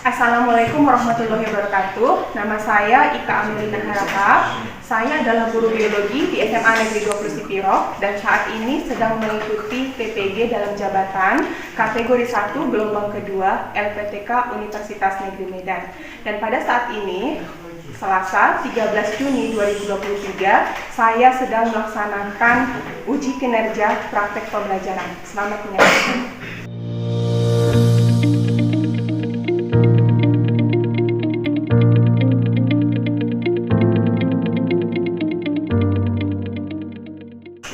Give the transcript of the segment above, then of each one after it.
Assalamualaikum warahmatullahi wabarakatuh. Nama saya Ika Amelina Haraka. Saya adalah guru biologi di SMA Negeri 20 Sipiro dan saat ini sedang mengikuti PPG dalam jabatan kategori 1 gelombang kedua LPTK Universitas Negeri Medan. Dan pada saat ini, Selasa 13 Juni 2023, saya sedang melaksanakan uji kinerja praktek pembelajaran. Selamat menyaksikan.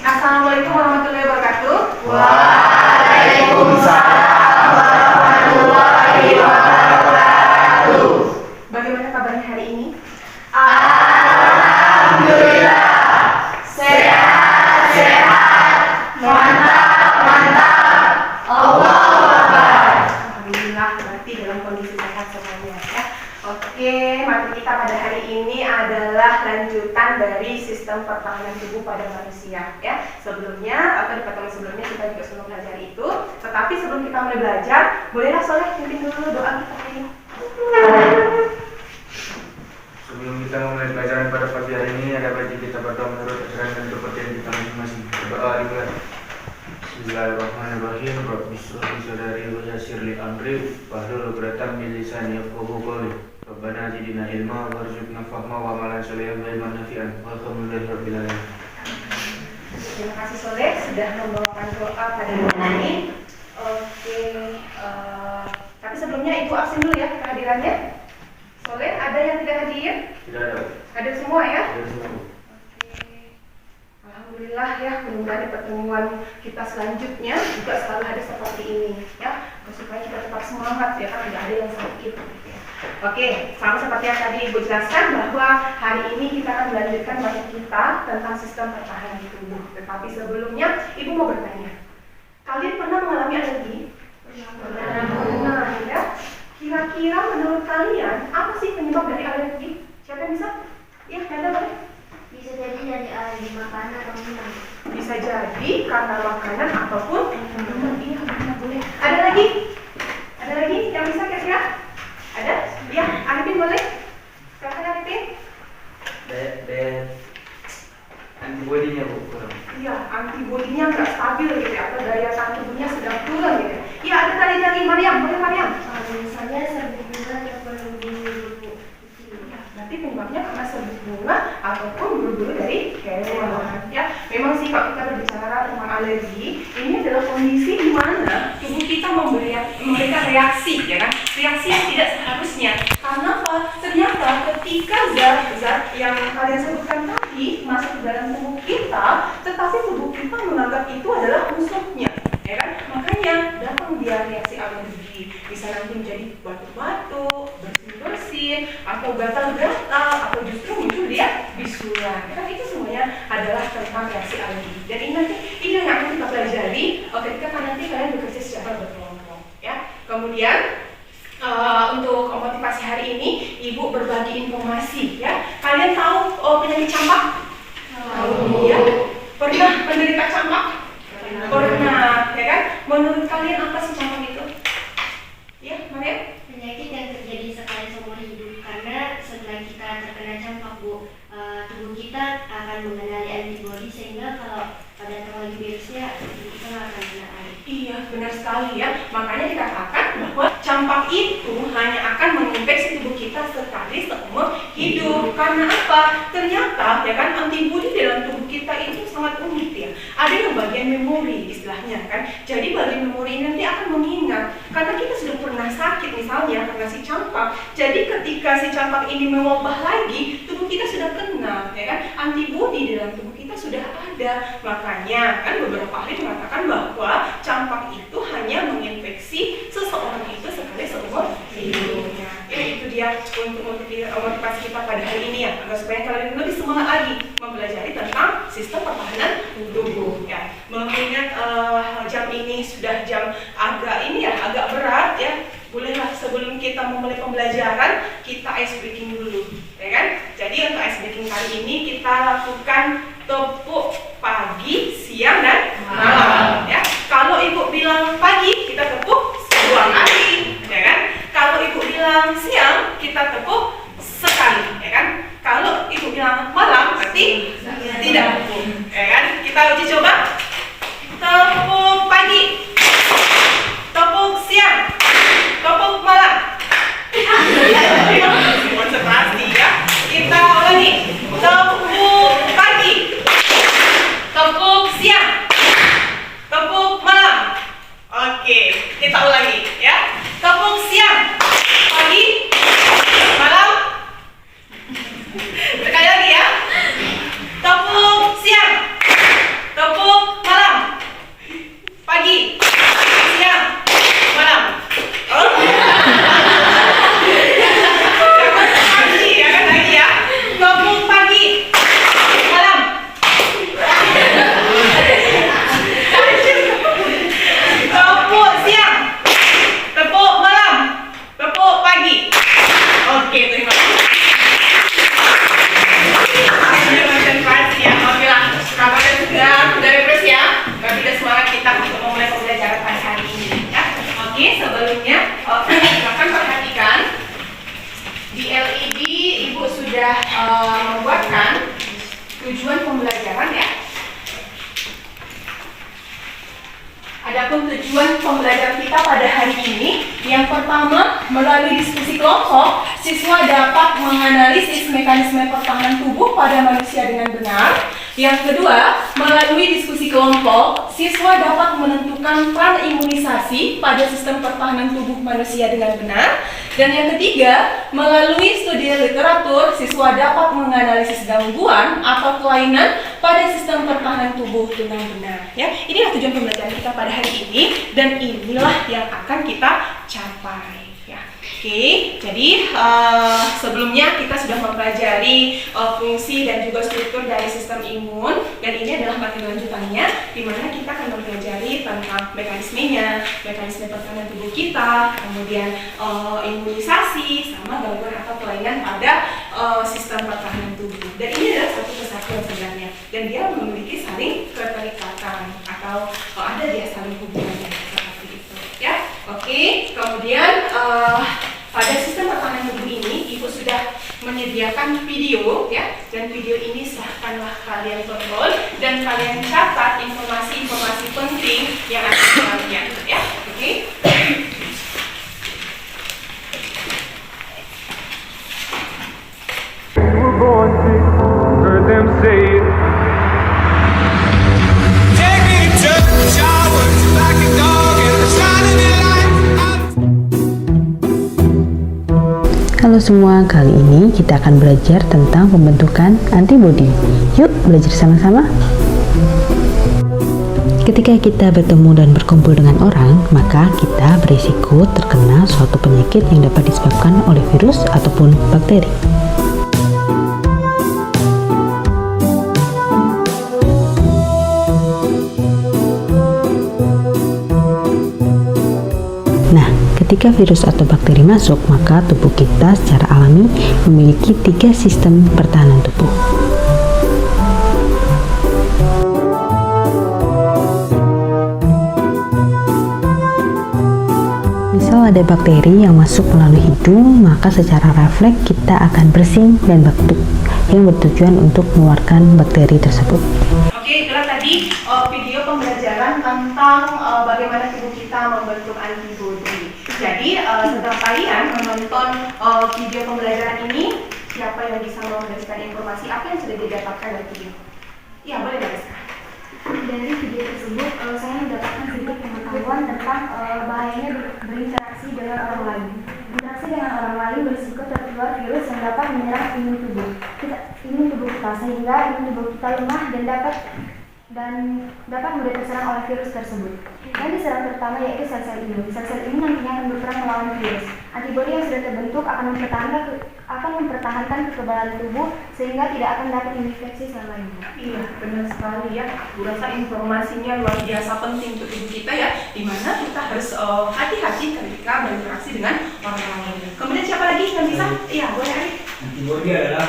Assalamualaikum warahmatullahi wabarakatuh. Waalaikumsalam warahmatullahi wabarakatuh. Bagaimana kabarnya hari ini? Alhamdulillah, sehat, mantap. Allahu Akbar. Alhamdulillah, berarti dalam kondisi sehat semuanya ya. Oke, materi kita pada hari ini adalah lanjutan dari sistem pertahanan tubuh pada manusia ya. Sebelumnya atau di pertemuan sebelumnya kita juga sudah belajar itu. Tetapi sebelum kita mulai belajar, bolehlah Soleh pimpin dulu doa kita hari ini. Sebelum kita memulai pelajaran pada pagi hari ini, ada baiknya kita berdoa menurut ajaran dan kepercayaan kita masing-masing. Berdoa dimulai. Bismillahirrahmanirrahim. Rabbi shrah li sadri wa yassir li amri wahlul 'uqdatam min lisani yafqahu qawli. Rabbana zidna ilma warzuqna fahma wa amalan sholihan wa ilman nafi'an. Walhamdulillahirabbil alamin. Terima kasih Soleh sudah membawakan doa pada hari ini. Oke, tapi sebelumnya Ibu absen dulu ya kehadirannya. Soleh, ada yang tidak hadir? Tidak ada. Ada semua ya? Tidak semua. Alhamdulillah ya, mudah-mudahan di pertemuan kita selanjutnya juga selalu ada seperti ini ya, supaya kita tetap semangat ya kan, tidak ada yang sakit gitu ya. Oke, sama seperti yang tadi Ibu jelaskan bahwa hari ini kita akan melanjutkan materi kita tentang sistem pertahanan tubuh. Tetapi sebelumnya Ibu mau bertanya, kalian pernah mengalami alergi? Pernah ya. Kira-kira menurut kalian apa sih penyebab dari alergi? Siapa yang bisa? Ya, ada boleh? Bisa jadi dari alergi makanan atau minuman. Bisa jadi karena makanan ataupun minuman. Iya, benar, boleh. Ada lagi? Ada lagi yang bisa kira-kira? Ada? Ya, Arifin boleh? Silakan Arifin. Antibodinya Bu kurang. Iya, antibodinya nggak stabil gitu ya, atau daya tahan tubuhnya sedang turun gitu ya. Iya, ada tadi dari Mariam. Boleh Mariam? Misalnya serbuk bunga atau bulu-bulu. Berarti penyebabnya karena serbuk bunga ataupun bulu-bulu dari hewan. Ya, memang sih kalau kita berbicara tentang alergi, ini adalah kondisi di mana tubuh kita memberikan reaksi, ya kan? Reaksi yang tidak seharusnya. Karena apa? Ternyata ketika zat-zat yang kalian sebutkan tadi masuk ke dalam tubuh kita, tetapi tubuh kita menganggap itu adalah musuhnya, ya kan? Makanya datang dia reaksi alergi. Bisa nanti menjadi batuk-batuk, bersin-bersin, atau gatal-gatal, atau justru muncul dia bisulan. Kan itu semuanya adalah tentang reaksi alergi. Dan ini nanti ini yang akan kita pelajari ketika nanti kalian bekerja secara berkelompok. Ya. Kemudian untuk motivasi hari ini, Ibu berbagi informasi. Ya. Kalian tahu penyakit campak? Tahu. Ya. Pernah menderita campak? Pernah. Ya kan? Menurut kalian apa sih campak itu? Ya, Maria? Penyakit yang terjadi sekali seumur hidup, karena setelah kita terkena campak Bu, tubuh kita akan mengenali antibodi, sehingga kalau pada terjadi virusnya tubuh kita nggak akan kena air. Iya, benar sekali ya. Makanya dikatakan bahwa campak itu hanya akan menginfeksi tubuh kita sekali seumur hidup. Karena apa? Ternyata ya kan antibodi dalam tubuh kita itu sangat unik ya. Ada yang bagian memori istilahnya kan. Jadi bagian memori ini nanti akan mengingat karena kita sudah pernah sakit misalnya karena si campak. Jadi ketika si campak ini mewabah lagi, tubuh kita sudah kenal ya kan. Antibodi dalam tubuh kita sudah ada. Makanya kan beberapa ahli mengatakan bahwa campak itu hanya menginfeksi seseorang itu sekali seumur hidupnya. Ya, itu dia untuk motivasi kita pada hari ini ya, agar supaya kalian lebih semangat lagi mempelajari tentang sistem pertahanan tubuh. Ya, mengingat jam ini sudah jam agak berat ya. Bolehlah sebelum kita memulai pembelajaran kita ice breaking dulu, ya kan? Jadi untuk ice breaking kali ini kita lakukan tepuk pagi, siang dan malam. Ya, kalau Ibu bilang pagi kita tepuk 2 kali, ya kan? Kalau Ibu bilang bilang siang, kita tepuk sekali, ya kan? Kalau ibu bilang malam, berarti tidak tepuk, ya kan? Kita uji coba. Tepuk pagi, tepuk siang, tepuk malam. Konsentrasi ya. Kita ulangi. Tepuk pagi, tepuk siang, tepuk malam. Oke, kita ulangi ya. Tepuk siang, pagi, malam. Sekali lagi ya. Tepuk siang, tepuk malam, pagi, siang, malam. Oke. Lagi ya. Tepuk pagi, malam. Tepuk siang, tepuk malam, tepuk pagi. Oke, terima kasih. Konsentrasi ya, oke lah. Kabarnya sudah refresh ya. Berarti sudah semangat kita untuk memulai pembelajaran pada hari ini ya. Oke, sebelumnya silakan perhatikan di LED Ibu sudah membuatkan tujuan pembelajaran ya. Adapun tujuan pembelajaran kita pada hari ini, yang pertama, melalui diskusi kelompok, siswa dapat menganalisis mekanisme pertahanan tubuh pada manusia dengan benar. Yang kedua, melalui diskusi kelompok, siswa dapat menentukan peran imunisasi pada sistem pertahanan tubuh manusia dengan benar. Dan yang ketiga, melalui studi literatur, siswa dapat menganalisis gangguan atau kelainan pada sistem pertahanan tubuh dengan benar. Ya, inilah tujuan pembelajaran kita pada hari ini, dan inilah yang akan kita capai. Ya. Oke, jadi sebelumnya kita sudah mempelajari fungsi dan juga struktur dari sistem imun, dan ini adalah materi lanjutannya, di mana kita akan mempelajari tentang mekanismenya, mekanisme pertahanan tubuh kita, kemudian imunisasi, sama gangguan atau kelainan pada sistem pertahanan tubuh. Dan ini adalah satu kesatuan sebenarnya, dan dia memiliki saling keterikatan atau ada dia saling hubungannya seperti itu. Ya, oke. Kemudian pada sistem pertahanan tubuh ini, Ibu sudah menyediakan video ya, dan video ini silahkanlah kalian tonton dan kalian catat informasi-informasi penting yang ada di dalamnya ya. Oke. Heard them say it. Take me to the shower like a dog in the shining light. Halo semua, kali ini kita akan belajar tentang pembentukan antibodi. Yuk belajar sama-sama. Ketika kita bertemu dan berkumpul dengan orang, maka kita berisiko terkena suatu penyakit yang dapat disebabkan oleh virus ataupun bakteri. Ketika virus atau bakteri masuk, maka tubuh kita secara alami memiliki 3 sistem pertahanan tubuh. Misal ada bakteri yang masuk melalui hidung, maka secara refleks kita akan bersin dan batuk yang bertujuan untuk mengeluarkan bakteri tersebut. Oke, itulah tadi video pembelajaran tentang bagaimana tubuh kita membentuk antibodi. Jadi setelah kalian menonton video pembelajaran ini, siapa yang bisa memberikan informasi apa yang sudah didapatkan dari video? Iya, boleh Rizka. Dari video tersebut, saya mendapatkan sedikit pengetahuan tentang bahayanya berinteraksi dengan orang lain. Interaksi dengan orang lain berisiko tertular virus yang dapat menyerang imun tubuh kita, sehingga imun tubuh kita lemah dan dapat mudah terserang oleh virus tersebut. Yang diserang pertama yaitu sel-sel imun. Sel-sel imun nantinya akan berperang melawan virus. Antibodi yang sudah terbentuk akan mempertahankan kekebalan tubuh sehingga tidak akan dapat menginfeksi sel lainnya. Iya, benar sekali ya. Aku rasa informasinya luar biasa penting untuk tubuh kita ya, dimana kita harus hati-hati ketika berinteraksi dengan orang lain. Kemudian siapa lagi yang bisa? Iya, boleh Arif. Antibodi adalah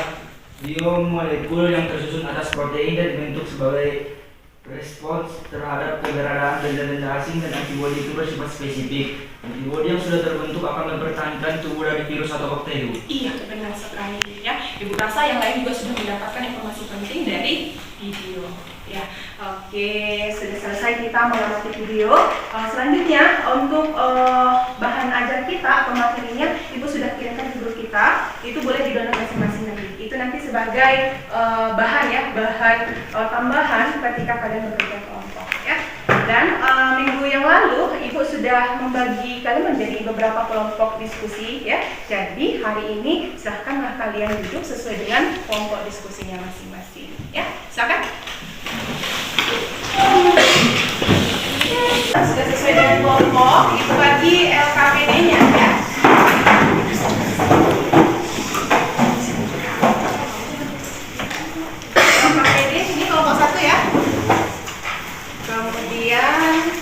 biomolekul yang tersusun atas protein dan dibentuk sebagai Respons terhadap keberadaan benda-benda asing dan antibodi itu bersifat spesifik. Antibodi yang sudah terbentuk akan mempertahankan tubuh dari virus atau bakteri. Iya, benar sekali ya. Ibu rasa yang lain juga sudah mendapatkan informasi penting dari video. Ya, oke, sudah selesai kita mengamati video. Selanjutnya untuk bahan ajar kita atau materinya, Ibu sudah kirimkan ke grup kita. Itu boleh di-download masing-masing nanti. Itu nanti sebagai bahan ya, bahan tambahan ketika kalian bekerja kelompok ya. Dan minggu yang lalu Ibu sudah membagi kalian menjadi beberapa kelompok diskusi ya. Jadi hari ini silahkanlah kalian duduk sesuai dengan kelompok diskusinya masing-masing ya. Silakan. Sudah sesuai dengan kelompok, itu bagi LKPD-nya ya. LKPD ini kelompok 1 ya. Kemudian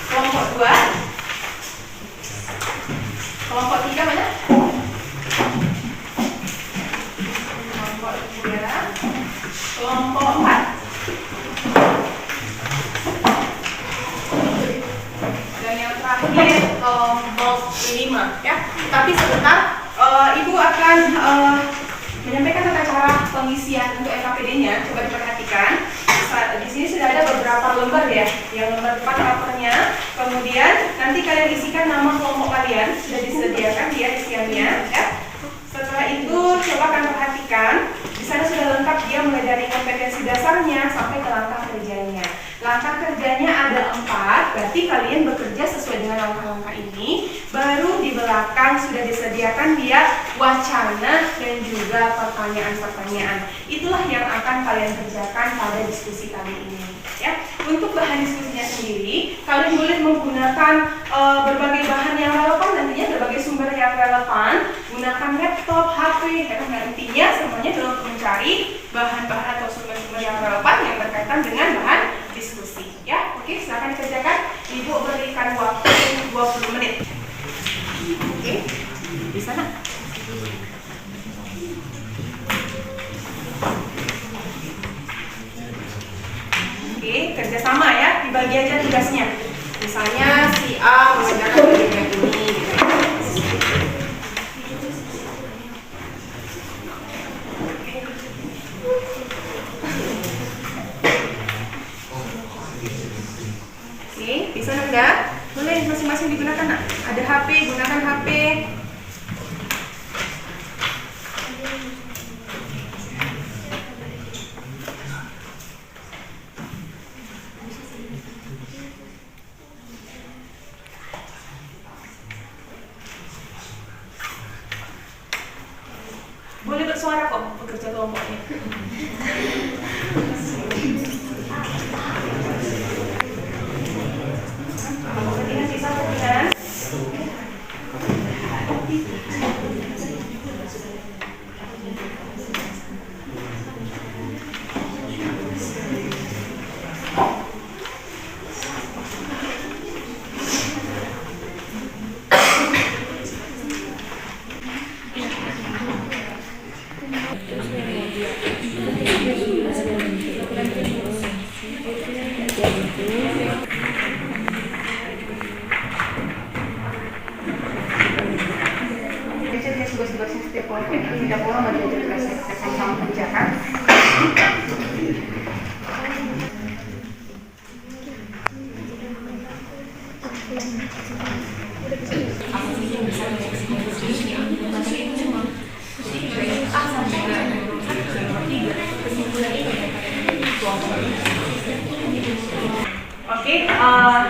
kelompok 2. Kelompok 3 mana? Kelompok 3. Kelompok 4. Terakhir kelompok 5 ya. Tapi sebentar Ibu akan menyampaikan tata cara pengisian untuk LKPD-nya. Coba diperhatikan. Di sini sudah ada beberapa lembar ya. Yang lembar 4 papernya. Kemudian nanti kalian isikan nama kelompok kalian, sudah disediakan dia isiannya ya. Setelah itu coba kalian perhatikan. Di sana sudah lengkap dia mulai dari kompetensi dasarnya sampai ke langkah kerjanya. Langkah kerjanya ada 4, berarti kalian bekerja sesuai dengan langkah-langkah ini. Baru di belakang sudah disediakan dia wacana dan juga pertanyaan-pertanyaan. Itulah yang akan kalian kerjakan pada diskusi kali ini. Ya, untuk bahan diskusinya sendiri, kalian boleh menggunakan berbagai bahan yang relevan nantinya, berbagai sumber yang relevan. Gunakan laptop, HP, ya kan? Intinya semuanya adalah untuk mencari bahan-bahan atau sumber-sumber yang relevan yang berkaitan dengan bahan diskusi. Ya, oke, silakan dikerjakan. Ibu berikan waktu 20 menit. Oke, di sana. Oke, kerjasama ya, dibagi aja tugasnya. Misalnya si A mengerjakan bagian ini. Oke, bisa enggak? Boleh masing-masing digunakan nak. Ada HP, gunakan HP. Boleh bersuara kok pekerja kelompoknya. Tugas-tugasnya setiap kelompok tidak boleh menjadi tugas sama-sama kerjakan. Oke,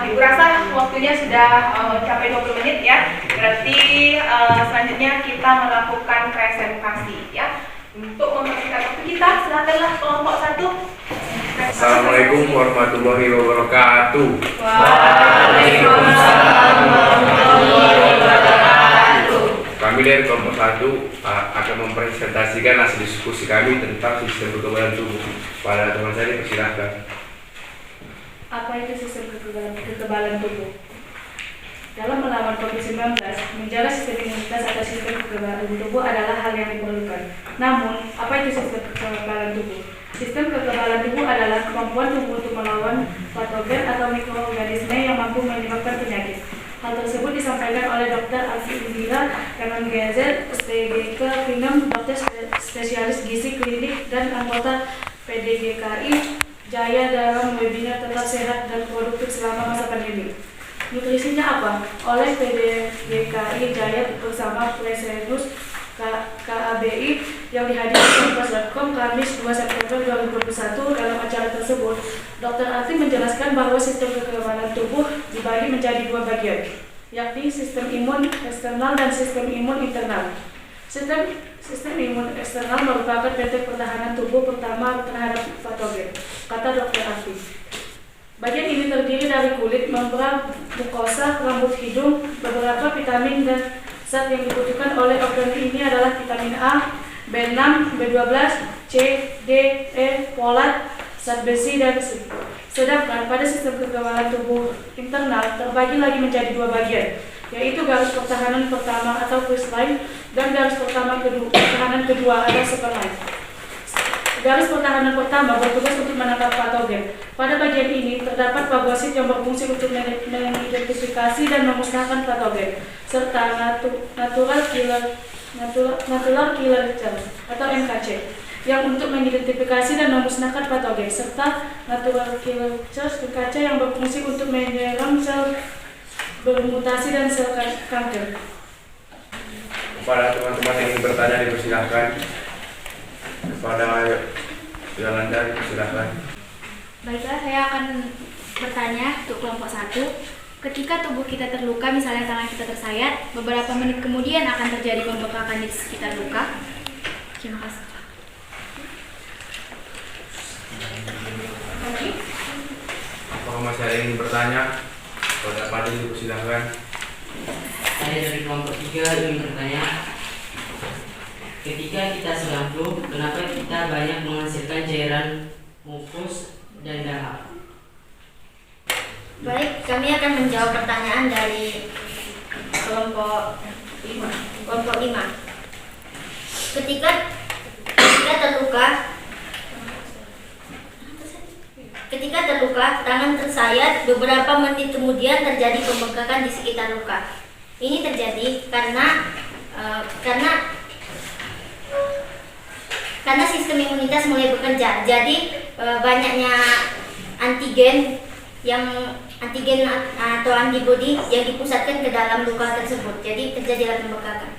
Ibu rasa waktunya sudah mencapai 20 menit ya. Berarti selanjutnya kita melakukan presentasi ya. Untuk mempersingkat waktu kita, silakanlah kelompok 1. Assalamualaikum warahmatullahi wabarakatuh. Waalaikumsalam warahmatullahi wabarakatuh. Kami dari kelompok 1 akan mempresentasikan hasil diskusi kami tentang sistem kekebalan tubuh. Pada teman saya dipersilahkan. Apa itu sistem kekebalan tubuh? Dalam melawan COVID-19, menjaga sistem imunitas atau sistem kekebalan tubuh adalah hal yang diperlukan. Namun, apa itu sistem kekebalan tubuh? Sistem kekebalan tubuh adalah kemampuan tubuh untuk melawan patogen atau mikroorganisme yang mampu menyebabkan penyakit. Hal tersebut disampaikan oleh Dr. Alfi Indira MMGZ, SPGK, Pinem, dokter spesialis gizi klinik dan anggota PDGKI Jaya dalam webinar Tetap Sehat dan Produktif Selama Masa Pandemi. Nutrisinya apa? Oleh PDGKI Jaya bersama Presenus KABI yang dihadiri di Kompas.com Kamis 2 September 2021. Dalam acara tersebut, Dr. Alfi menjelaskan bahwa sistem kekebalan tubuh dibagi menjadi dua bagian, yakni sistem imun eksternal dan sistem imun internal. Sistem imun eksternal merupakan bentuk pertahanan tubuh pertama terhadap patogen, kata Dr. Alfi. Bagian ini terdiri dari kulit, membran, mukosa, rambut hidung. Beberapa vitamin dan zat yang dibutuhkan oleh organ ini adalah vitamin A, B6, B12, C, D, E, folat, zat besi, dan C. Sedangkan pada sistem kekebalan tubuh internal terbagi lagi menjadi dua bagian, yaitu garis pertahanan pertama atau first line dan garis pertahanan kedua atau second line. Garis pertahanan pertama bertugas untuk menangkap patogen. Pada bagian ini terdapat fagosit yang berfungsi untuk mengidentifikasi dan memusnahkan patogen, serta natural killer cells atau NKC yang untuk mengidentifikasi dan memusnahkan patogen, serta natural killer cells NKC yang berfungsi untuk menyerang sel bermutasi dan sel kanker. Kepada teman-teman yang ingin bertanya dipersilahkan. Kepada Yolanda, silakan. Baiklah, saya akan bertanya untuk kelompok 1. Ketika tubuh kita terluka, misalnya tangan kita tersayat, beberapa menit kemudian akan terjadi pembekakan di sekitar luka. Terima kasih. Apakah masih ada yang ingin bertanya? Kepada Padi, silakan. Saya dari kelompok 3 ingin bertanya. Ketika kita sedang flu, kenapa kita banyak menghasilkan cairan mukus dan dahak? Baik, kami akan menjawab pertanyaan dari kelompok 5. Ketika terluka, tangan tersayat, beberapa menit kemudian terjadi pembekakan di sekitar luka. Ini terjadi karena sistem imunitas mulai bekerja. Jadi banyaknya antigen atau antibodi yang dipusatkan ke dalam luka tersebut. Jadi terjadilah pembekakan.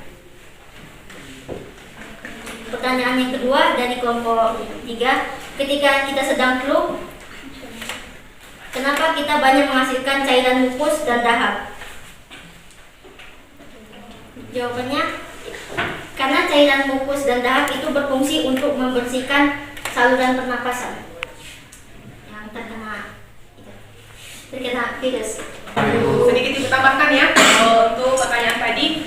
Pertanyaan yang kedua dari kelompok 3, ketika kita sedang flu, kenapa kita banyak menghasilkan cairan mukus dan dahak? Jawabannya, karena cairan mukus dan dahak itu berfungsi untuk membersihkan saluran pernapasan yang terkena virus. Sedikit ditambahkan ya untuk pertanyaan tadi,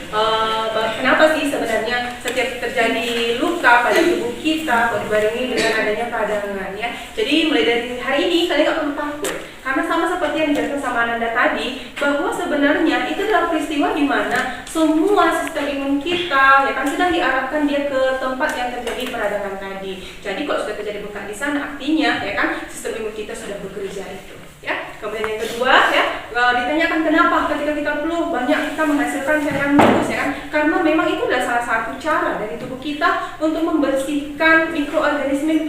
kenapa sih sebenarnya setiap terjadi luka pada tubuh kita dibarengi dengan adanya peradangan ya. Jadi mulai dari hari ini kalian gak perlu takut, karena sama seperti yang dijelaskan sama Ananda tadi, bahwa sebenarnya itu adalah peristiwa di mana semua sistem imun kita ya kan sudah diarahkan dia ke tempat yang terjadi peradangan tadi. Jadi kalau sudah terjadi bekas di sana, artinya ya kan sistem imun kita sudah bekerja itu. Ya, kemudian yang kedua ya, ditanyakan kenapa ketika kita flu banyak kita menghasilkan cairan mukus ya kan? Karena memang itu adalah salah satu cara dari tubuh kita untuk membersihkan mikroorganisme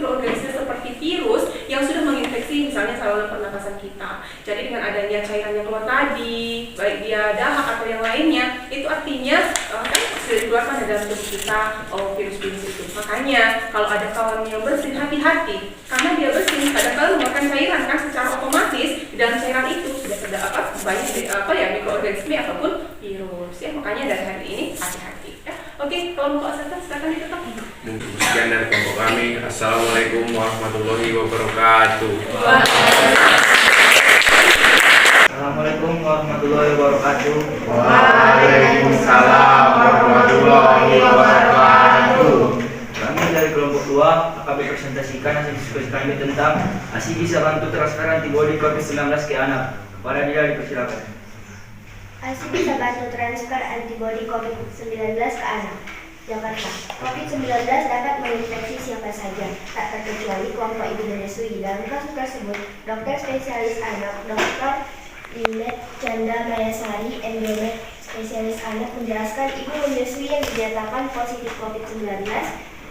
seperti virus yang sudah menginfeksi misalnya saluran pernapasan kita. Jadi dengan adanya cairan yang keluar tadi, baik dia dahak atau yang lainnya, itu artinya kan sudah dikeluarkan dari dalam tubuh kita virus-virus itu. Makanya kalau ada kawan yang bersih, hati-hati, karena dia bersih kadang-kadang makan cairan kan secara otomatis di dalam cairan itu sudah terdapat banyak mikroorganisme ataupun virus ya. Makanya dari hari ini hati-hati ya. Oke, kelompok Asata silakan ditutup. Mungkin sekian dari kelompok kami. Assalamualaikum warahmatullahi wabarakatuh. Assalamualaikum warahmatullahi wabarakatuh. Waalaikumsalam warahmatullahi wabarakatuh. Kami dari kelompok 2 akan presentasikan hasil diskusi kami tentang ASI bisa bantu transfer antibodi COVID-19 ke anak. Para dia dipersilakan. ASI bisa bantu transfer antibodi COVID-19 ke anak. Jakarta. COVID-19 dapat menginfeksi siapa saja, tak terkecuali kelompok ibu menyusui. Dalam kasus tersebut, dokter spesialis anak, Dr. Linet Chandra Mayasari, endomek spesialis anak, menjelaskan ibu menyusui yang dinyatakan positif COVID-19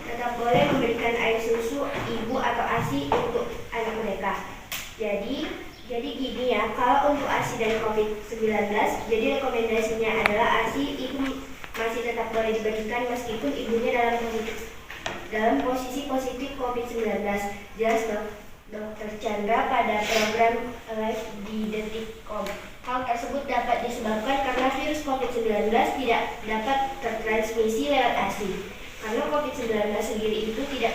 tetap boleh memberikan air susu ibu atau ASI untuk anak mereka. Jadi gini ya, kalau untuk ASI dari COVID-19, jadi rekomendasinya adalah ASI ibu masih tetap boleh diberikan meskipun ibunya dalam posisi positif COVID-19. Jelas Dr. Chandra pada program live di Detik.com. Hal tersebut dapat disebabkan karena virus COVID-19 tidak dapat tertransmisi lewat ASI. Karena COVID-19 sendiri itu tidak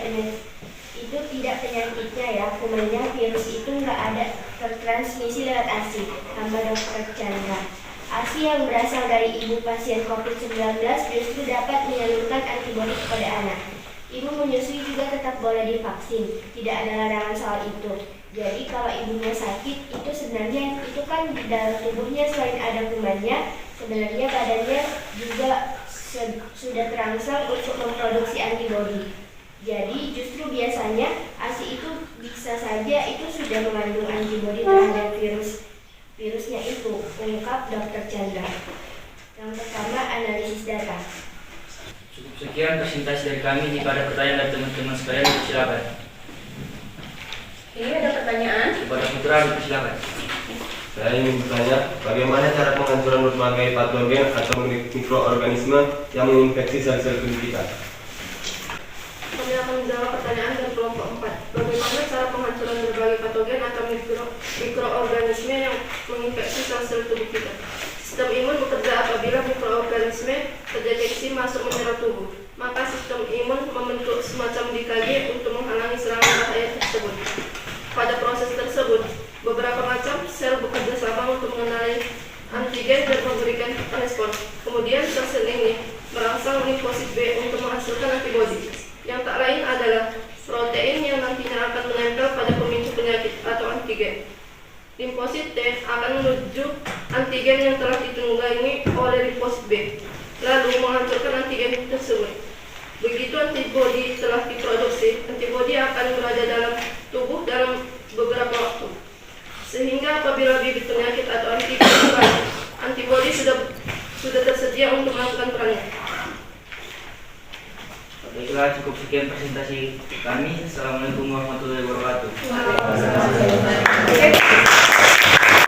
penyakitnya ya, umumnya virus itu nggak ada tertransmisi lewat ASI. Tambah Dr. Chandra. ASI yang berasal dari ibu pasien COVID-19 justru dapat menyalurkan antibodi kepada anak. Ibu menyusui juga tetap boleh divaksin, tidak ada larangan soal itu. Jadi kalau ibunya sakit, itu sebenarnya itu kan di dalam tubuhnya selain ada kumannya, sebenarnya badannya juga sudah terangsang untuk memproduksi antibodi. Jadi justru biasanya ASI itu bisa saja itu sudah mengandung antibodi terhadap virusnya itu, ungkap Dr. Chandra. Yang pertama, analisis data. Cukup sekian presentasi dari kami. Jika ada pertanyaan dari teman-teman sekalian, silakan. Ini ada pertanyaan. Kepada Putra, silakan. Saya ingin bertanya, bagaimana cara penghancuran berbagai patogen atau mikroorganisme yang menginfeksi sel-sel tubuh kita? Kami akan menjawab pertanyaan dari kelompok 4. Bagaimana cara penghancuran berbagai patogen atau mikroorganisme yang menginfeksi sel-sel tubuh kita? Sistem imun bekerja apabila mikroorganisme terdeteksi masuk menyerang tubuh. Maka sistem imun membentuk semacam DKG untuk menghalangi serangan bahaya tersebut. Pada proses tersebut, beberapa macam sel bekerja sama untuk mengenali antigen dan memberikan respon. Kemudian sel ini merangsang limfosit B untuk menghasilkan antibodi, yang tak lain adalah protein yang nantinya akan menempel pada pemicu penyakit atau antigen. Limfosit T akan menuju antigen yang telah ditunggangi oleh limfosit B, lalu menghancurkan antigen tersebut. Begitu antibodi telah diproduksi, antibodi akan berada dalam tubuh dalam beberapa waktu. Sehingga apabila bibit penyakit atau antigen tiba, antibodi sudah tersedia untuk melakukan perannya. Baiklah, cukup sekian presentasi kami. Assalamualaikum warahmatullahi wabarakatuh.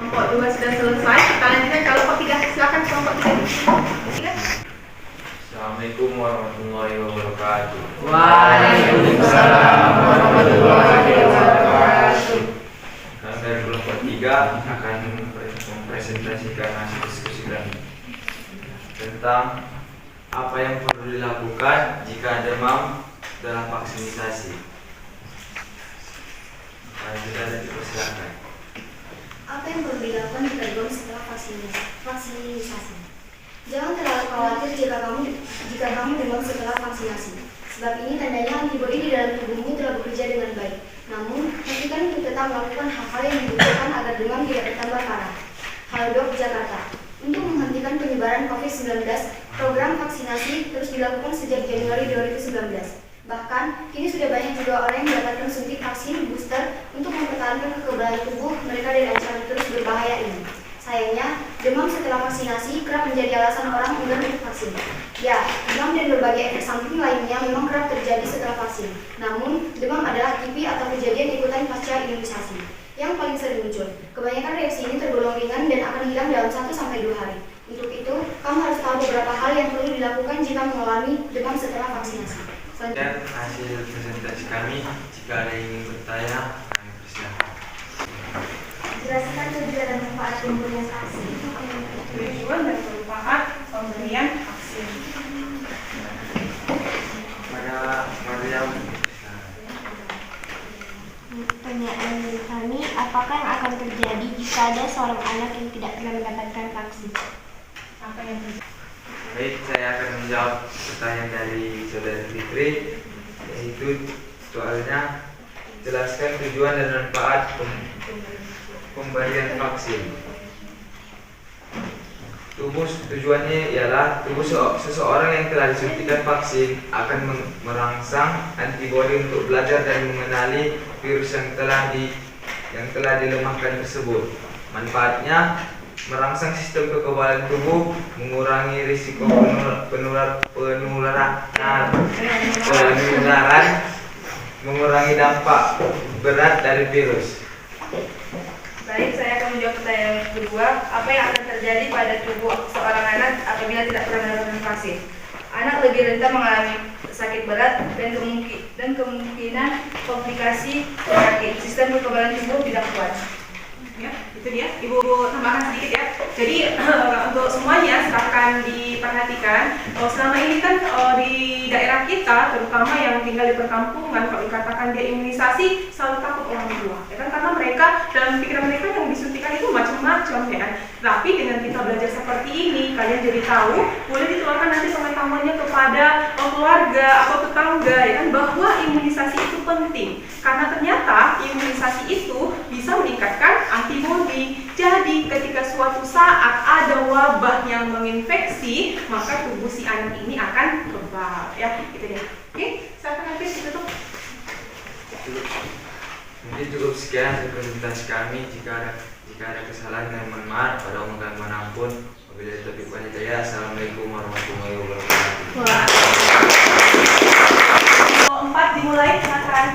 Kelompok 2 sudah selesai. Kita lanjutkan kelompok 3. Silakan kelompok 3. Assalamualaikum warahmatullahi wabarakatuh. Waalaikumsalam warahmatullahi wabarakatuh. Kami dari kelompok 3 akan mempresentasikan hasil diskusi kami tentang apa yang perlu dilakukan jika demam dalam vaksinasi. Sudah ada dipersilakan. Apa yang perlu dilakukan jika demam setelah vaksinasi? Jangan terlalu khawatir jika kamu demam setelah vaksinasi. Sebab ini tandanya antibodi di dalam tubuhmu telah bekerja dengan baik. Namun, pastikan untuk tetap melakukan hal-hal yang dibutuhkan agar demam tidak bertambah parah. Halodoc Jakarta. Untuk menghentikan penyebaran COVID-19, program vaksinasi terus dilakukan sejak Januari 2019. Bahkan, kini sudah banyak juga orang yang mendapatkan suntik vaksin booster untuk mempertahankan kekebalan tubuh mereka dari ancaman terus berbahaya ini. Sayangnya, demam setelah vaksinasi kerap menjadi alasan orang enggan untuk vaksin. Ya, demam dan berbagai efek samping lainnya memang kerap terjadi setelah vaksin. Namun, demam adalah kipi atau kejadian ikutan pasca imunisasi yang paling sering muncul. Kebanyakan reaksi ini tergolong ringan dan akan hilang dalam 1-2 hari. Untuk itu, kamu harus tahu beberapa hal yang perlu dilakukan jika mengalami demam setelah vaksinasi. Dan hasil presentasi kami, jika ada yang ingin bertanya, kami persilakan. Jelaskan tujuan dan manfaat pemberian vaksin. Tujuan dan manfaat pemberian vaksin. Pada Mariam. Pertanyaan dari kami, apakah yang akan terjadi jika ada seorang anak yang tidak pernah mendapatkan vaksin? Apa yang terjadi? Baik, saya akan menjawab pertanyaan dari Saudara Fitri, yaitu soalnya jelaskan tujuan dan manfaat pemberian vaksin. Tujuannya ialah tubuh seseorang yang telah disuntikan vaksin akan merangsang antibodi untuk belajar dan mengenali virus yang telah dilemahkan tersebut. Manfaatnya merangsang sistem kekebalan tubuh, mengurangi risiko penularan, mengurangi dampak berat dari virus. Baik, saya akan menjawab pertanyaan yang kedua. Apa yang akan terjadi pada tubuh seorang anak apabila tidak pernah mendapatkan vaksin? Anak lebih rentan mengalami sakit berat dan kemungkinan komplikasi penyakit. Sistem kekebalan tubuh tidak kuat. Ya, itu dia. Ibu tambahkan sedikit ya. Jadi untuk semuanya silahkan diperhatikan. Selama ini kan di daerah kita, terutama yang tinggal di perkampungan, kalau dikatakan dia imunisasi, selalu takut orang tua. Ya kan? Karena mereka dalam pikiran mereka yang disuntikan itu macam-macam ya kan. Tapi dengan kita belajar seperti ini, kalian jadi tahu, boleh ditularkan nanti pengetahuannya kepada keluarga atau tetangga ya kan, bahwa imunisasi itu penting. Karena ternyata imunisasi itu bisa meningkatkan antibodi. Jadi ketika suatu saat ada wabah yang menginfeksi, maka tubuh si anak ini akan kebal ya. Itu dia. Oke, silakan nanti ditutup. Mungkin cukup sekian presentasi kami. Jika ada kesalahan dan mohon maaf pada omongan manapun. Wabillahi taufiq wal hidayah. Assalamualaikum warahmatullahi wabarakatuh. 4 dimulai, silakan.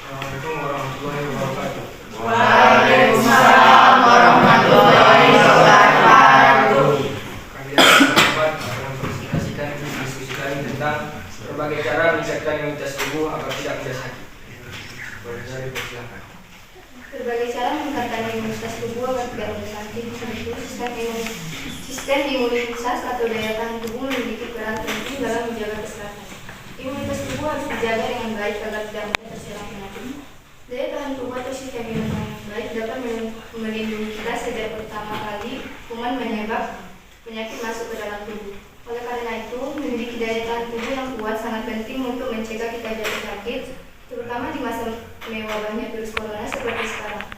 Assalamualaikum warahmatullahi wabarakatuh. Waalaikumsalam warahmatullahi wabarakatuh. Kami akan mempresentasikan diskusi kami tentang berbagai cara meningkatkan imunitas tubuh agar tidak mudah sakit. Silakan. Berbagai cara meningkatkan imunitas tubuh agar tidak mudah sakit. Sistem imunitas atau daya tahan tubuh memiliki peran penting dalam menjaga kesehatan. Imunitas tubuh harus dijaga dengan baik agar tidak mudah terserang penyakit. Daya tahan tubuh atau sistem imunitas yang baik dapat melindungi kita sejak pertama kali kuman menyebab penyakit masuk ke dalam tubuh. Oleh karena itu, memiliki daya tahan tubuh yang kuat sangat penting untuk mencegah kita jatuh sakit, terutama di masa mewabahnya virus corona seperti sekarang.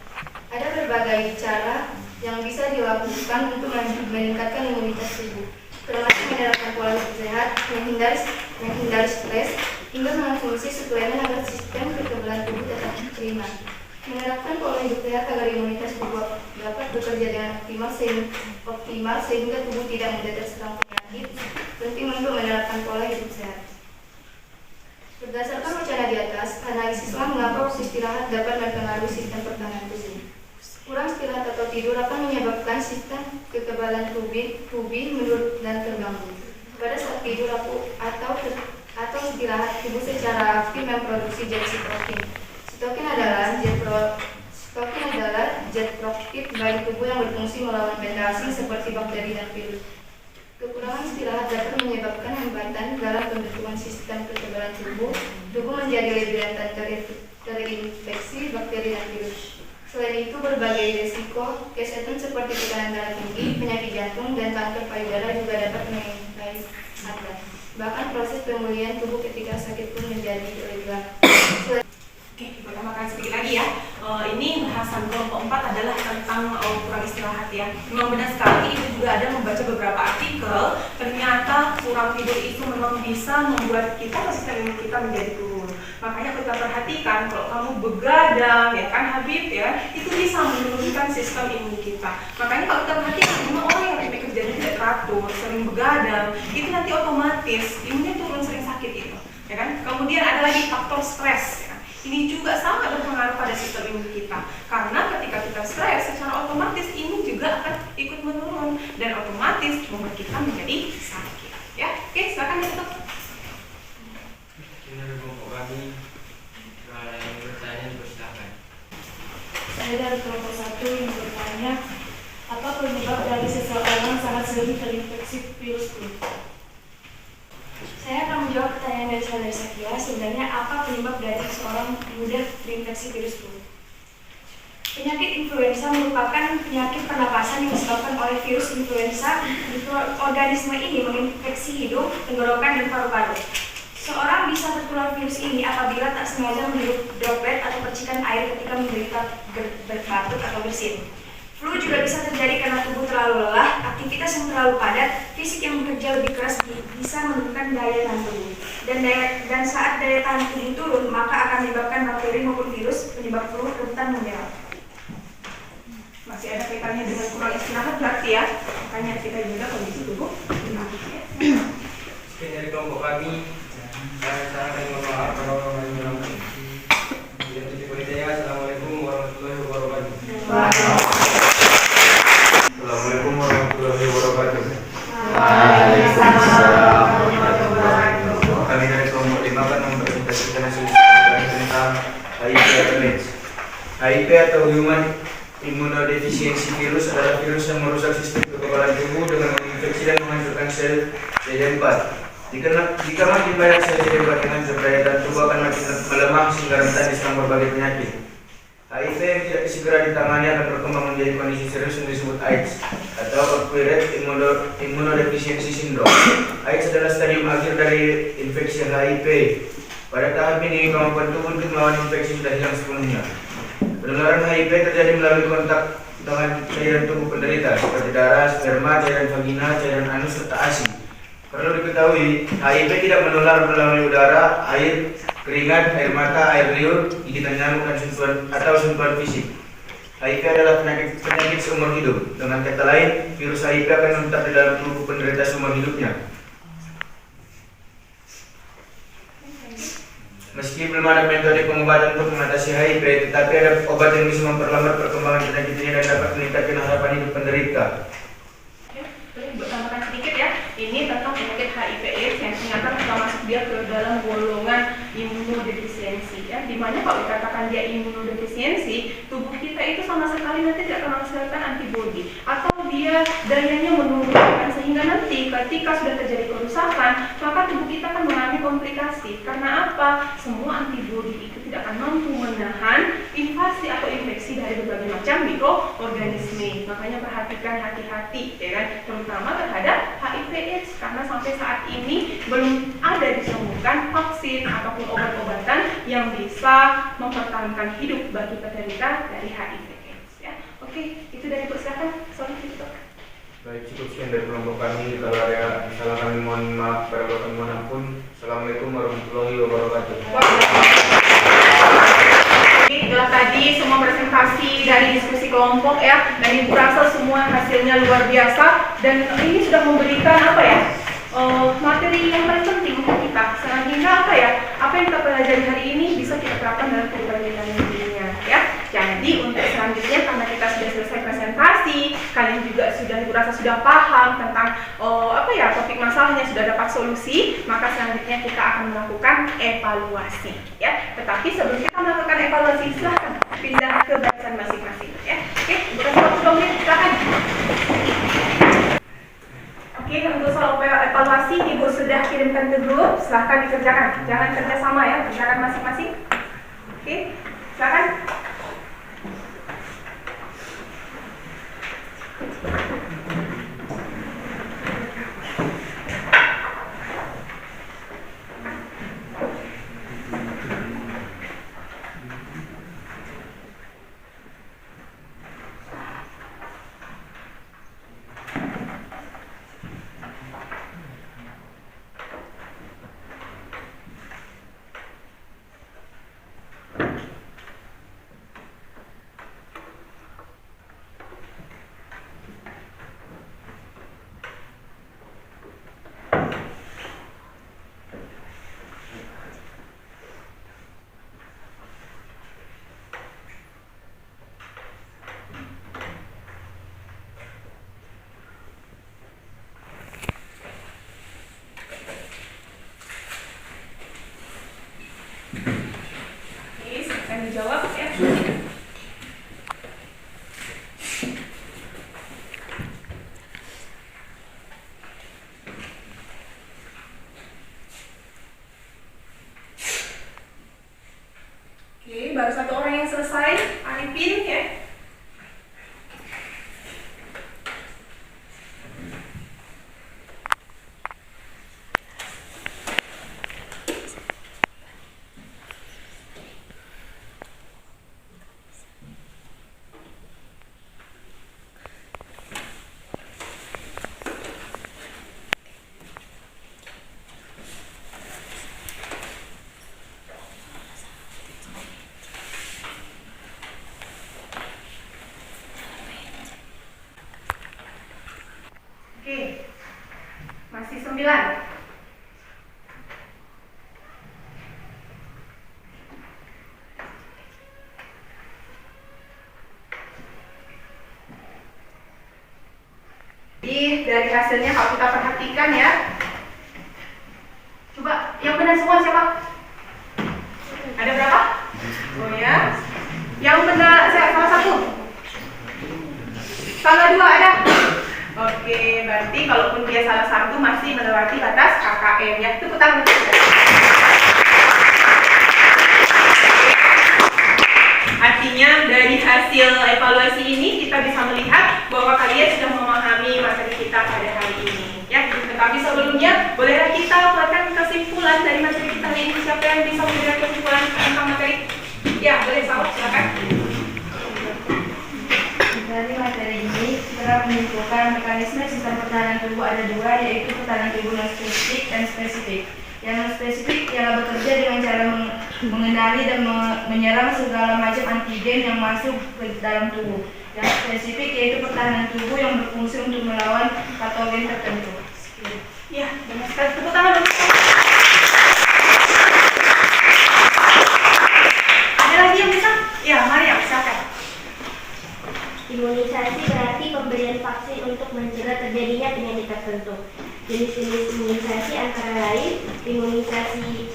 Ada berbagai cara yang bisa dilakukan untuk meningkatkan imunitas tubuh, termasuk menerapkan pola hidup sehat, menghindari stres, hingga mengonsumsi suplemen agar sistem kekebalan tubuh tetap prima. Menerapkan pola hidup sehat agar imunitas tubuh dapat bekerja dengan optimal sehingga tubuh tidak mudah terserang penyakit. Penting untuk menerapkan pola hidup sehat. Berdasarkan rencana di atas, analisislah mengapa istirahat dapat mempengaruhi sistem pertahanan tubuh. Kurang istirahat atau tidur akan menyebabkan sistem kekebalan tubuh menurun dan terganggu. Pada saat tidur atau istirahat, tubuh secara aktif memproduksi zat sitokin. Sitokin adalah zat proaktif bagi tubuh yang berfungsi melawan benda asing seperti bakteri dan virus. Kekurangan istirahat dapat menyebabkan hambatan dalam pembentukan sistem kekebalan tubuh. Tubuh menjadi lebih rentan terinfeksi bakteri dan virus. Selain itu, berbagai risiko kesehatan seperti tekanan darah tinggi, penyakit jantung, dan kanker payudara juga dapat mengintai Anda. Bahkan proses pemulihan tubuh ketika sakit pun menjadi lebih lambat. Oke, kita tambahkan sedikit lagi ya. Ini bahasan kelompok 4 adalah tentang kurang istirahat ya. Memang benar sekali, Ibu juga ada membaca beberapa artikel. Ternyata kurang tidur itu memang bisa membuat sistem imun kita menjadi turun. Makanya kita perhatikan kalau kamu begadang ya kan Habib ya, itu bisa menurunkan sistem imun kita. Makanya kalau kita perhatikan memang orang yang aktivitas kerjanya tidak teratur, sering begadang, itu nanti otomatis imunnya turun, sering sakit itu. Ya kan? Kemudian ada lagi faktor stres ya. Ini juga sangat berpengaruh pada sistem imun kita. Karena ketika kita stres, secara otomatis imun juga akan ikut menurun dan otomatis membuat kita menjadi sakit. Ya, oke, silakan ditutup. Dari kelompok kami, kalau yang bertanya dipersilakan. Saya dari kelompok 1 yang bertanya, apa penyebab dari seseorang sangat sering terinfeksi virus flu? Saya akan menjawab pertanyaan dari saudara Sakia. Sebenarnya apa penyebab dari seorang mudah terinfeksi virus flu? Penyakit influenza merupakan penyakit pernapasan yang disebabkan oleh virus influenza. Organisme ini menginfeksi hidung, tenggorokan, dan paru-paru. Seorang bisa tertular virus ini apabila tak sengaja menghirup droplet atau percikan air ketika menderita berbatuk atau bersin. Flu juga bisa terjadi karena tubuh terlalu lelah, aktivitas yang terlalu padat, fisik yang bekerja lebih keras bisa menurunkan daya tahan tubuh. Dan saat daya tahan tubuh turun, maka akan menyebabkan bakteri maupun virus penyebab flu rentan menyerang. Masih ada kaitannya dengan kurang istirahat berarti ya, makanya kita jaga kondisi tubuh. Sekian dari kelompok kami. Saya akan mohon maaf kalau kami mengulangi. Assalamualaikum warahmatullahi wabarakatuh. Assalamualaikum warahmatullahi wabarakatuh. Waalaikumsalam warahmatullahi wabarakatuh. Kami dari kelompok 5 akan mempresentasikan hasil studi tentang HIV atau AIDS. HIV atau Human Immunodeficiency Virus adalah virus yang merusak sistem kekebalan tubuh dengan menginfeksi dan menghancurkan sel CD4. Jika makin banyak sel CD4 dengan daya tahan tubuh akan makin melemah sehingga rentan diserang berbagai penyakit. HIV yang tidak segera ditangani akan berkembang menjadi kondisi serius yang disebut AIDS atau Acquired Immunodeficiency Syndrome. AIDS adalah stadium akhir dari infeksi HIV. Pada tahap ini kemampuan tubuh untuk melawan infeksi sudah hilang sepenuhnya. Penularan HIV terjadi melalui kontak dengan cairan tubuh penderita seperti darah, sperma, cairan vagina, cairan anus, serta ASI. Perlu diketahui, HIV tidak menular melalui udara, air, keringat, air mata, air liur, gigitan nyamuk, dan sentuhan fisik. HIV adalah penyakit seumur hidup. Dengan kata lain, virus HIV akan menetap di dalam tubuh penderita seumur hidupnya. Meski belum ada metode pengobatan untuk mengatasi HIV, tetapi ada obat yang bisa memperlambat perkembangan penyakit ini dan dapat meningkatkan harapan hidup penderita. Tambahkan sedikit ya, ini tentang penyakit HIV/AIDS yang ternyata sudah masuk dia ke dalam golongan imunodefisiensi ya, dimana kalau dikatakan dia imunodefisiensi, tubuh kita itu sama sekali nanti tidak akan menghasilkan antibodi atau dia dayanya menurun, sehingga nanti ketika sudah terjadi kerusakan maka tubuh kita akan mengalami komplikasi. Karena apa? Semua antibodi itu tidak akan mampu menahan invasi atau infeksi dari berbagai macam mikroorganisme. Makanya perhatikan hati-hati ya kan, terutama terhadap HIV/AIDS karena sampai saat ini belum ada ditemukan vaksin ataupun obat-obatan yang bisa mempertahankan hidup bagi penderita dari HIV/AIDS ya. Oke, itu dari persilakan. Sorry itu. Baik, cukup sekian dari kelompok kami. Kalau ada salah kami mohon maaf, pada waktu mohon ampun. Assalamualaikum warahmatullahi wabarakatuh. Itulah tadi semua presentasi dari diskusi kelompok ya, dan ibu rasa semua hasilnya luar biasa dan ini sudah memberikan apa ya, materi yang paling penting untuk kita sehingga apa ya, apa yang kita pelajari hari ini bisa kita terapkan dalam kehidupan kita nantinya ya. Jadi untuk selanjutnya karena kita sudah selesai presentasi, kalian juga sudah ibu rasa sudah paham tentang apa ya, topik masalahnya, sudah dapat solusi, maka selanjutnya kita akan melakukan evaluasi ya. Tetapi sebelum kita melakukan evaluasi, silahkan pindah ke barisan masing-masing ya. Oke, ibu rasa waktu 2 menit, silahkan. Oke, untuk soal evaluasi ibu sudah kirimkan ke grup, silahkan dikerjakan, jangan kerja sama ya, kerjakan masing-masing. Oke, silahkan. Dijawab ya. Oke, baru 1 orang yang selesai, Arifin ya. dari hasilnya kalau kita perhatikan ya. Coba yang benar semua siapa? Ada berapa? Oh ya. Yang benar salah satu. Salah dua ada. Oke, berarti kalaupun dia salah satu masih melewati batas KKM ya. Tepuk tangan. Artinya dari hasil evaluasi ini kita bisa melihat bahwa kalian sudah memahami materi kita pada hari ini ya. Tetapi sebelumnya bolehlah kita buatkan kesimpulan dari materi kita hari ini. Siapa yang bisa memberikan kesimpulan tentang materi? Ya, boleh Saud, silakan. Dari materi ini kita menyimpulkan mekanisme sistem pertahanan tubuh ada dua, yaitu pertahanan tubuh non spesifik dan spesifik. Yang non spesifik ialah bekerja dengan cara mengenali dan menyerang segala macam antigen yang masuk ke dalam tubuh. Yang spesifik yaitu pertahanan tubuh yang berfungsi untuk melawan patogen tertentu. Ya, benar sekali. Tepuk tangan. Ada lagi yang bisa? Ya, Maria, silakan. Imunisasi berarti pemberian vaksin untuk mencegah terjadinya penyakit tertentu. Jenis-jenis imunisasi antara lain imunisasi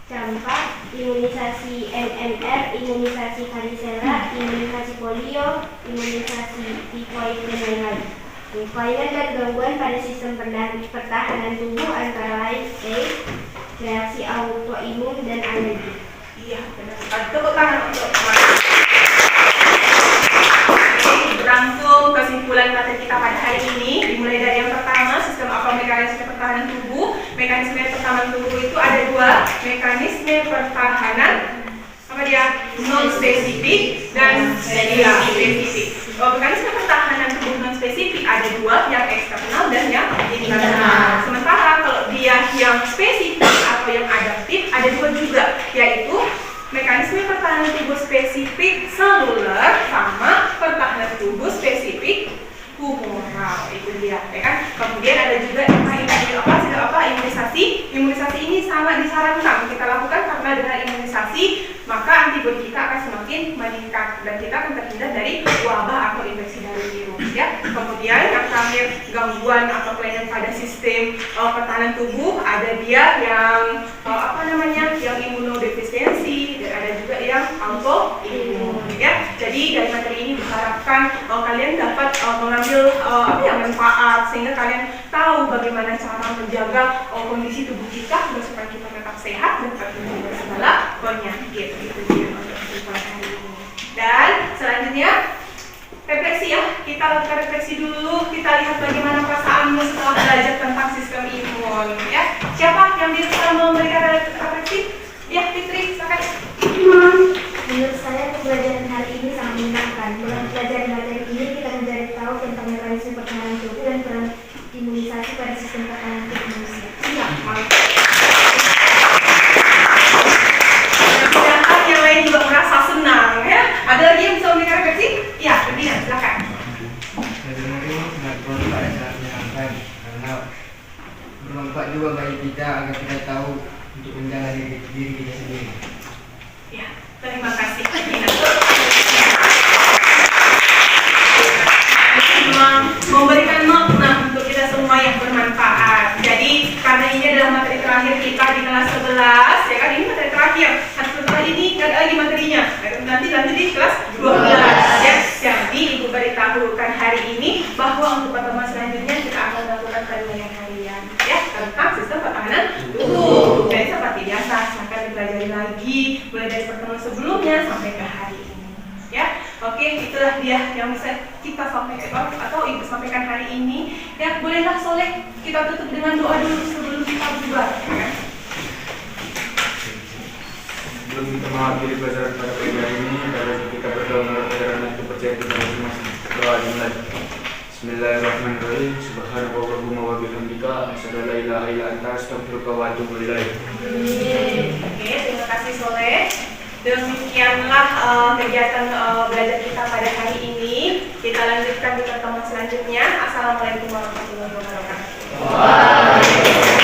campak, imunisasi MMR, imunisasi varicella, imunisasi polio, imunisasi tifoid dan lain-lain. Kelainan dan gangguan pada sistem pertahanan tubuh antara lain AIDS, reaksi autoimun dan alergi. Iya, benar sekali. Tepuk tangan untuk berlangsung kesimpulan materi kita pada hari ini. Dimulai dari yang pertama, sistem atau mekanisme pertahanan tubuh. Mekanisme pertahanan tubuh itu ada dua, mekanisme pertahanan apa dia? Non spesifik dan spesifik. Mekanisme pertahanan tubuh non spesifik ada dua, yang eksternal dan yang internal. Sementara kalau dia yang spesifik atau yang adaptif ada dua juga, yaitu mekanisme pertahanan tubuh spesifik seluler sama pertahanan tubuh spesifik humoral. Itu dia, ya kan? Kemudian ada juga imunisasi. Imunisasi ini sangat disarankan kita lakukan karena dengan imunisasi maka antibodi kita akan semakin meningkat dan kita akan terhindar dari wabah atau infeksi dari virus ya. Kemudian yang terakhir, gangguan atau kelainan pada sistem pertahanan tubuh, ada dia yang yang imunodefisiensi dan ada juga yang autoimun ya. Jadi dari materi ini diharapkan kalian dapat mengambil manfaat sehingga kalian tahu bagaimana cara menjaga kondisi tubuh kita supaya kita tetap sehat dan terhindar dari segala penyakit. Itu dia untuk kesimpulan hari ini. Dan selanjutnya refleksi ya. Kita lakukan refleksi dulu. Kita lihat bagaimana perasaanmu setelah belajar tentang sistem imun ya. Siapa yang bisa memberikan refleksi? Ya, Fitri, silakan. Menurut saya pembelajaran hari ini sangat menyenangkan. Dalam pelajaran materi ini kita mencari tahu tentang mekanisme pertahanan tubuh dan peran imunisasi pada sistem pertahanan tubuh manusia. Iya, mudah-mudahan yang lain juga merasa senang ya. Ada lagi yang bisa memberikan refleksi? Ya, Ferdinand, silakan. Materi ini sangat bermanfaat dan sangat menyenangkan karena bermanfaat juga bagi kita agar kita tahu untuk menjaga diri kita sendiri. Ya, terima kasih. Memberikan makna untuk kita semua yang bermanfaat. Jadi karena ini adalah materi terakhir kita di kelas 11 ya kan, ini materi terakhir. Setelah ini ada lagi materinya. Nanti di kelas 12 ya. Jadi Ibu beritahukan hari ini bahwa untuk pertemuan selanjutnya kita akan melakukan penilaian harian ya tentang sistem pertahanan tubuh. Jadi seperti biasa akan dipelajari lagi mulai dari pertemuan sebelumnya sampai ke hari ini. Ya, oke, itulah dia yang bisa kita sampaikan atau Ibu sampaikan hari ini. Ya, bolehlah Soleh kita tutup dengan doa dulu sebelum kita bubar. Ya. Sebelum kita mengakhiri pelajaran pada pagi hari ini, kita berdoa menurut pelajaran itu percaya kita masing-masing. Doa dimulai. Bismillahirrahmanirrahim. Subhanallahumma wa bihamdika asyhadu an la ilaha illa anta astaghfiruka wa atubu ilaik. Oke, terima kasih Soleh. Demikianlah kegiatan belajar kita pada hari ini. Kita lanjutkan di pertemuan selanjutnya. Assalamualaikum warahmatullahi wabarakatuh.